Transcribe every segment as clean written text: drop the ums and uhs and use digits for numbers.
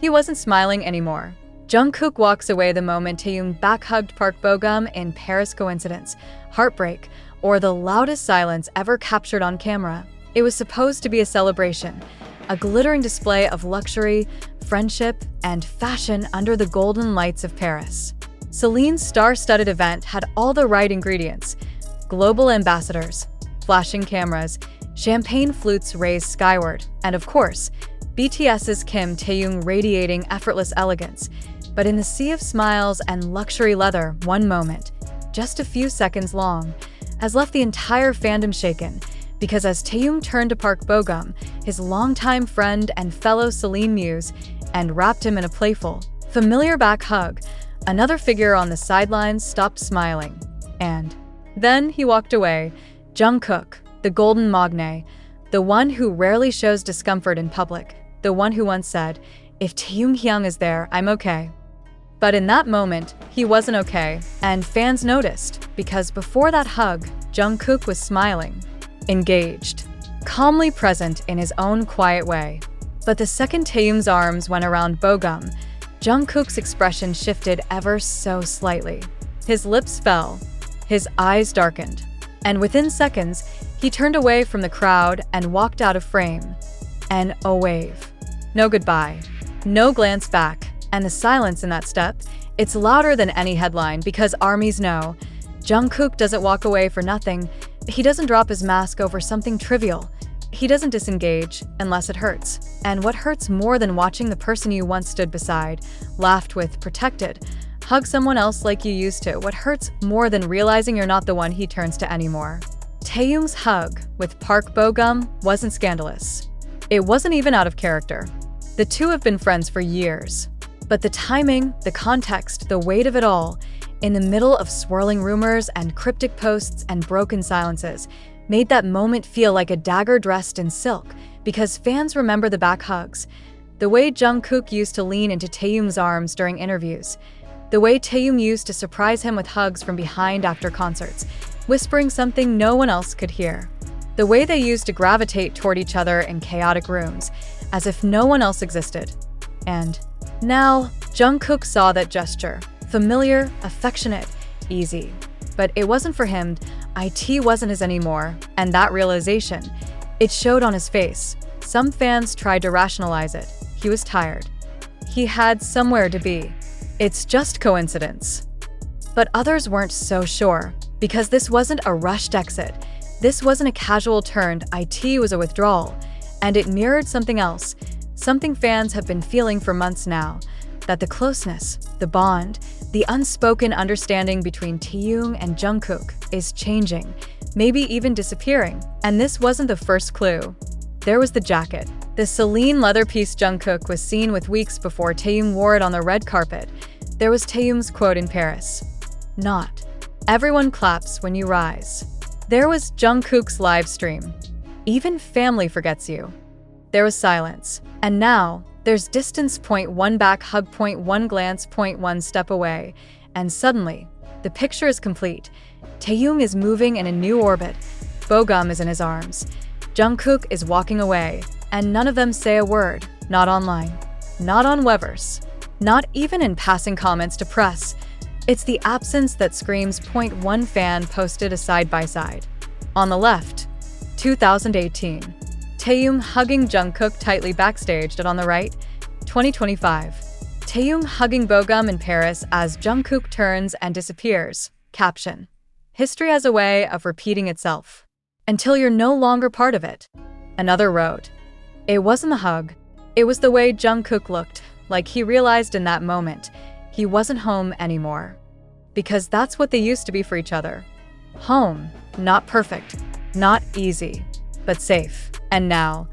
He wasn't smiling anymore. Jungkook walks away the moment Taeyong back-hugged Park Bo-gum in Paris. Coincidence, heartbreak, or the loudest silence ever captured on camera. It was supposed to be a celebration, a glittering display of luxury, friendship, and fashion under the golden lights of Paris. Celine's star-studded event had all the right ingredients: global ambassadors, flashing cameras, champagne flutes raised skyward, and of course, BTS's Kim Taeyong radiating effortless elegance. But in the sea of smiles and luxury leather, one moment, just a few seconds long, has left the entire fandom shaken, because as Taeyong turned to Park Bo-gum, his longtime friend and fellow Celine muse, and wrapped him in a playful, familiar back hug, another figure on the sidelines stopped smiling. And then he walked away. Jungkook, the golden Maknae, the one who rarely shows discomfort in public, the one who once said, "If Taeyong is there, I'm okay." But in that moment, he wasn't okay, and fans noticed, because before that hug, Jungkook was smiling, engaged, calmly present in his own quiet way. But the second Taeyong's arms went around Bo-gum, Jungkook's expression shifted ever so slightly. His lips fell, his eyes darkened, and within seconds, he turned away from the crowd and walked out of frame. And a wave. No goodbye, no glance back, and the silence in that step, it's louder than any headline, because armies know. Jungkook doesn't walk away for nothing. He doesn't drop his mask over something trivial. He doesn't disengage unless it hurts. And what hurts more than watching the person you once stood beside, laughed with, protected, hug someone else like you used to, what hurts more than realizing you're not the one he turns to anymore? Taeyong's hug with Park Bo-gum wasn't scandalous. It wasn't even out of character. The two have been friends for years. But the timing, the context, the weight of it all, in the middle of swirling rumors and cryptic posts and broken silences, made that moment feel like a dagger dressed in silk, because fans remember the back hugs, the way Jungkook used to lean into Taeyong's arms during interviews, the way Taeyong used to surprise him with hugs from behind after concerts, whispering something no one else could hear, the way they used to gravitate toward each other in chaotic rooms, as if no one else existed. And now, Jungkook saw that gesture, familiar, affectionate, easy. But it wasn't for him. IT wasn't his anymore, and that realization, it showed on his face. Some fans tried to rationalize it. He was tired. He had somewhere to be. It's just coincidence. But others weren't so sure, because this wasn't a rushed exit. This wasn't a casual turn. IT was a withdrawal, and it mirrored something else, something fans have been feeling for months now, that the closeness, the bond, the unspoken understanding between Taeyong and Jungkook is changing, maybe even disappearing. And this wasn't the first clue. There was the jacket. The Celine leather piece Jungkook was seen with weeks before Taeyong wore it on the red carpet. There was Taeyong's quote in Paris, "Not everyone claps when you rise." There was Jungkook's live stream, "Even family forgets you." There was silence. And now, there's distance .1 back hug .1 glance .1 step away. And suddenly, the picture is complete. Taeyong is moving in a new orbit. Bo-gum is in his arms. Jungkook is walking away. And none of them say a word. Not online. Not on Weverse. Not even in passing comments to press. It's the absence that screams. One fan posted a side-by-side. On the left, 2018. Taeyong hugging Jungkook tightly backstage, and on the right, 2025. Taeyong hugging Bo-gum in Paris as Jungkook turns and disappears. Caption: History has a way of repeating itself until you're no longer part of it. Another wrote, "It wasn't the hug. It was the way Jungkook looked, like he realized in that moment he wasn't home anymore." Because that's what they used to be for each other. Home, not perfect, not easy, but safe. And now,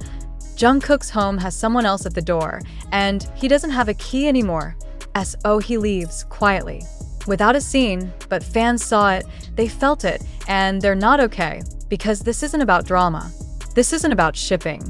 Jungkook's home has someone else at the door, and he doesn't have a key anymore. So he leaves, quietly. Without a scene, but fans saw it, they felt it, and they're not okay, because this isn't about drama. This isn't about shipping.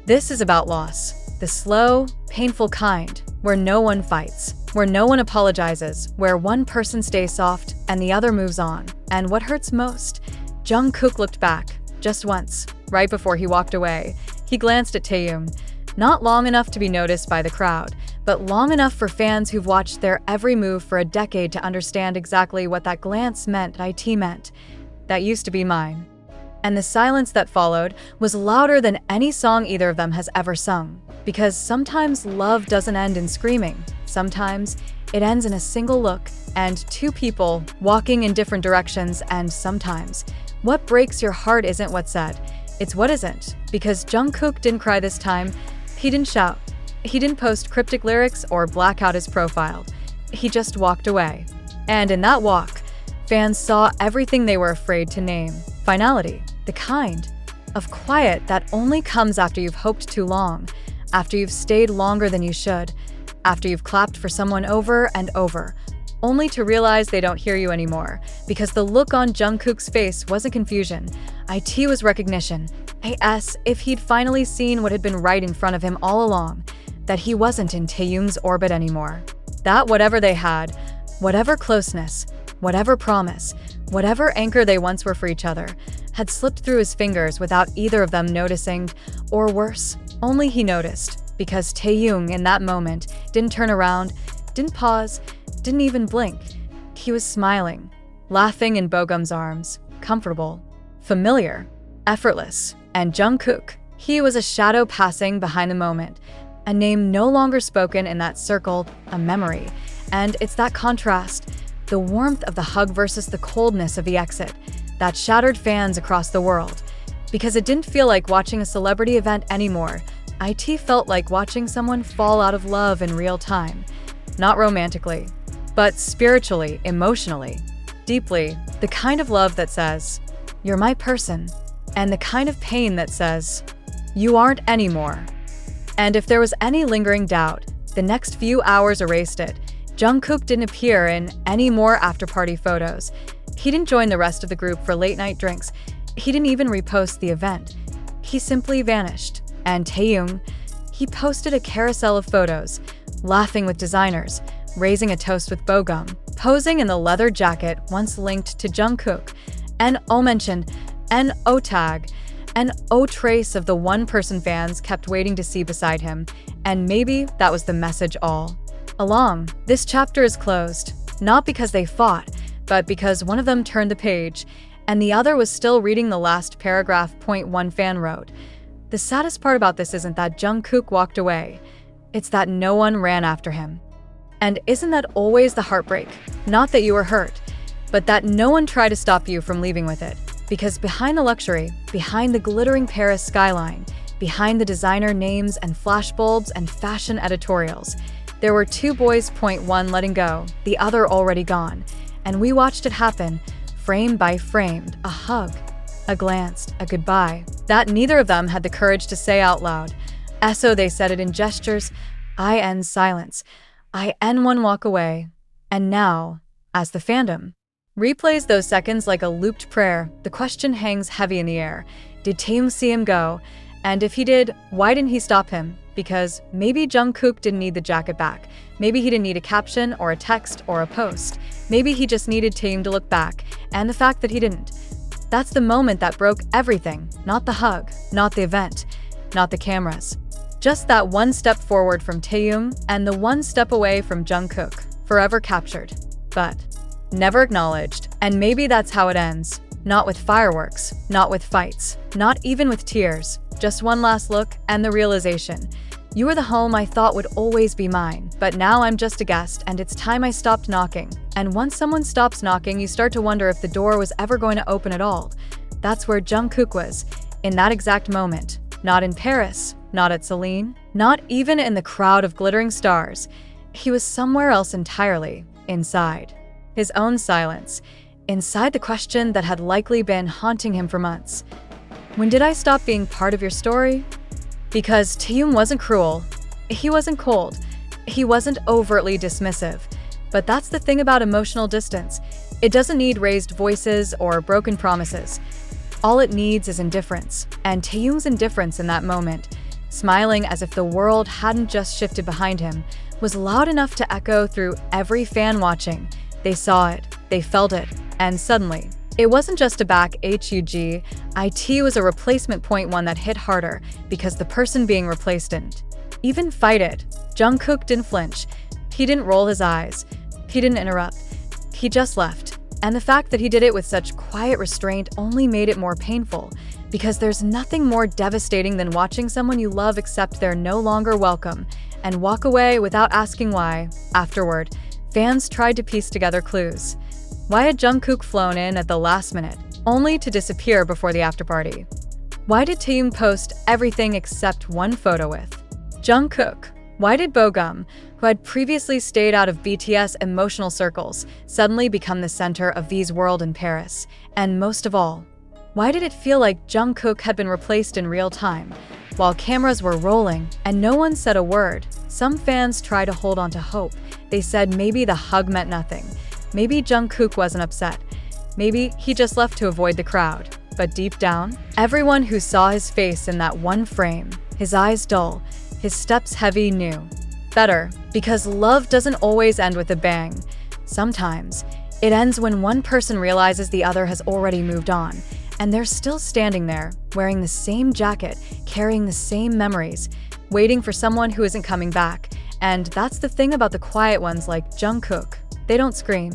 This is about loss. The slow, painful kind, where no one fights, where no one apologizes, where one person stays soft and the other moves on. And what hurts most? Jungkook looked back, just once, right before he walked away. He glanced at Taeyong, not long enough to be noticed by the crowd, but long enough for fans who've watched their every move for a decade to understand exactly what that glance meant. It meant, "That used to be mine." And the silence that followed was louder than any song either of them has ever sung. Because sometimes love doesn't end in screaming. Sometimes it ends in a single look and two people walking in different directions. And sometimes what breaks your heart isn't what's said, it's what isn't. Because Jungkook didn't cry this time. He didn't shout. He didn't post cryptic lyrics or black out his profile. He just walked away. And in that walk, fans saw everything they were afraid to name. Finality, the kind of quiet that only comes after you've hoped too long, after you've stayed longer than you should, after you've clapped for someone over and over, only to realize they don't hear you anymore. Because the look on Jungkook's face wasn't confusion. It was recognition. As if he'd finally seen what had been right in front of him all along, that he wasn't in Taehyung's orbit anymore. That whatever they had, whatever closeness, whatever promise, whatever anchor they once were for each other, had slipped through his fingers without either of them noticing, or worse, only he noticed, because Taehyung in that moment didn't turn around, didn't pause, didn't even blink. He was smiling, laughing in Bogum's arms, comfortable, familiar, effortless. And Jungkook, he was a shadow passing behind the moment, a name no longer spoken in that circle, a memory. And it's that contrast, the warmth of the hug versus the coldness of the exit, that shattered fans across the world. Because it didn't feel like watching a celebrity event anymore. It felt like watching someone fall out of love in real time. Not romantically, but spiritually, emotionally, deeply. The kind of love that says, "You're my person," and the kind of pain that says, "You aren't anymore." And if there was any lingering doubt, the next few hours erased it. Jungkook didn't appear in any more after-party photos. He didn't join the rest of the group for late-night drinks. He didn't even repost the event. He simply vanished. And Taehyung, he posted a carousel of photos, laughing with designers, raising a toast with Bogum, posing in the leather jacket once linked to Jungkook, and mentioned, and tag, and trace of the one person fans kept waiting to see beside him. And maybe that was the message all along. This chapter is closed, not because they fought, but because one of them turned the page, and the other was still reading the last paragraph. One fan wrote, "The saddest part about this isn't that Jungkook walked away, it's that no one ran after him." And isn't that always the heartbreak? Not that you were hurt, but that no one tried to stop you from leaving with it. Because behind the luxury, behind the glittering Paris skyline, behind the designer names and flashbulbs and fashion editorials, there were two boys. One letting go, the other already gone. And we watched it happen, frame by frame, a hug, a glance, a goodbye, that neither of them had the courage to say out loud. So they said it in gestures, silence, one walk away. And now, as the fandom replays those seconds like a looped prayer, the question hangs heavy in the air. Did Taehyung see him go? And if he did, why didn't he stop him? Because maybe Jungkook didn't need the jacket back. Maybe he didn't need a caption or a text or a post. Maybe he just needed Taehyung to look back, and the fact that he didn't. That's the moment that broke everything. Not the hug, not the event, not the cameras. Just that one step forward from Taehyung and the one step away from Jungkook, forever captured, but never acknowledged. And maybe that's how it ends. Not with fireworks, not with fights, not even with tears. Just one last look and the realization. You were the home I thought would always be mine, but now I'm just a guest and it's time I stopped knocking. And once someone stops knocking, you start to wonder if the door was ever going to open at all. That's where Jungkook was, in that exact moment. Not in Paris, not at Celine, not even in the crowd of glittering stars. He was somewhere else entirely, inside his own silence, inside the question that had likely been haunting him for months. When did I stop being part of your story? Because Taehyung wasn't cruel, he wasn't cold, he wasn't overtly dismissive. But that's the thing about emotional distance. It doesn't need raised voices or broken promises. All it needs is indifference. And Taehyung's indifference in that moment, smiling as if the world hadn't just shifted behind him, was loud enough to echo through every fan watching. They saw it, they felt it, and suddenly, it wasn't just a back hug, it was a replacement. One that hit harder because the person being replaced didn't. even fight it. Jungkook didn't flinch. He didn't roll his eyes. He didn't interrupt. He just left. And the fact that he did it with such quiet restraint only made it more painful, because there's nothing more devastating than watching someone you love accept they're no longer welcome and walk away without asking why. Afterward, fans tried to piece together clues. Why had Jungkook flown in at the last minute, only to disappear before the afterparty? Why did Taehyung post everything except one photo with Jungkook? Why did Bogum, who had previously stayed out of BTS emotional circles, suddenly become the center of V's world in Paris? And most of all, why did it feel like Jungkook had been replaced in real time, while cameras were rolling and no one said a word? Some fans try to hold on to hope. They said maybe the hug meant nothing. Maybe Jungkook wasn't upset. Maybe he just left to avoid the crowd. But deep down, everyone who saw his face in that one frame, his eyes dull, his steps heavy, knew better, because love doesn't always end with a bang. Sometimes, it ends when one person realizes the other has already moved on, and they're still standing there, wearing the same jacket, carrying the same memories, waiting for someone who isn't coming back. And that's the thing about the quiet ones like Jungkook. They don't scream,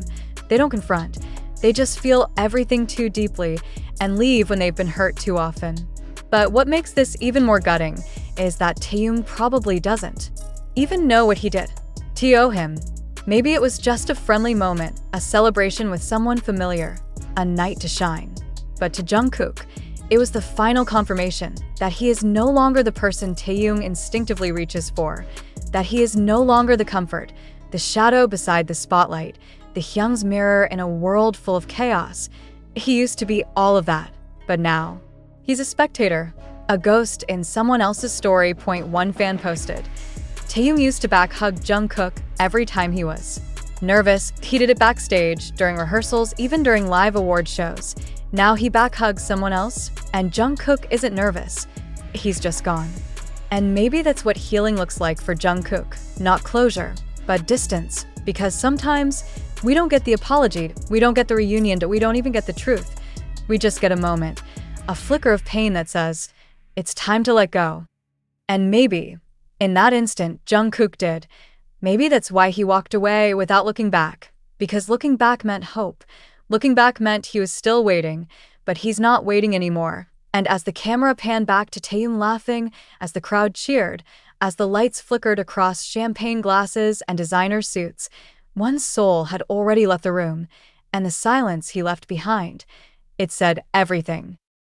they don't confront, they just feel everything too deeply and leave when they've been hurt too often. But what makes this even more gutting is that Taehyung probably doesn't even know what he did to owe him. Maybe it was just a friendly moment, a celebration with someone familiar, a night to shine. But to Jungkook, it was the final confirmation that he is no longer the person Taehyung instinctively reaches for, that he is no longer the comfort, the shadow beside the spotlight, the Hyung's mirror in a world full of chaos. He used to be all of that, but now, he's a spectator, a ghost in someone else's story. One fan posted. Taehyung used to back-hug Jungkook every time he was nervous. He did it backstage, during rehearsals, even during live award shows. Now he back-hugs someone else, and Jungkook isn't nervous. He's just gone. And maybe that's what healing looks like for Jungkook. Not closure, but distance. Because sometimes, we don't get the apology, we don't get the reunion, we don't even get the truth. We just get a moment, a flicker of pain that says, it's time to let go. And maybe, in that instant, Jungkook did. Maybe that's why he walked away without looking back. Because looking back meant hope. Looking back meant he was still waiting, but he's not waiting anymore. And as the camera panned back to Taehyung laughing, as the crowd cheered, as the lights flickered across champagne glasses and designer suits, one soul had already left the room, and the silence he left behind, it said everything.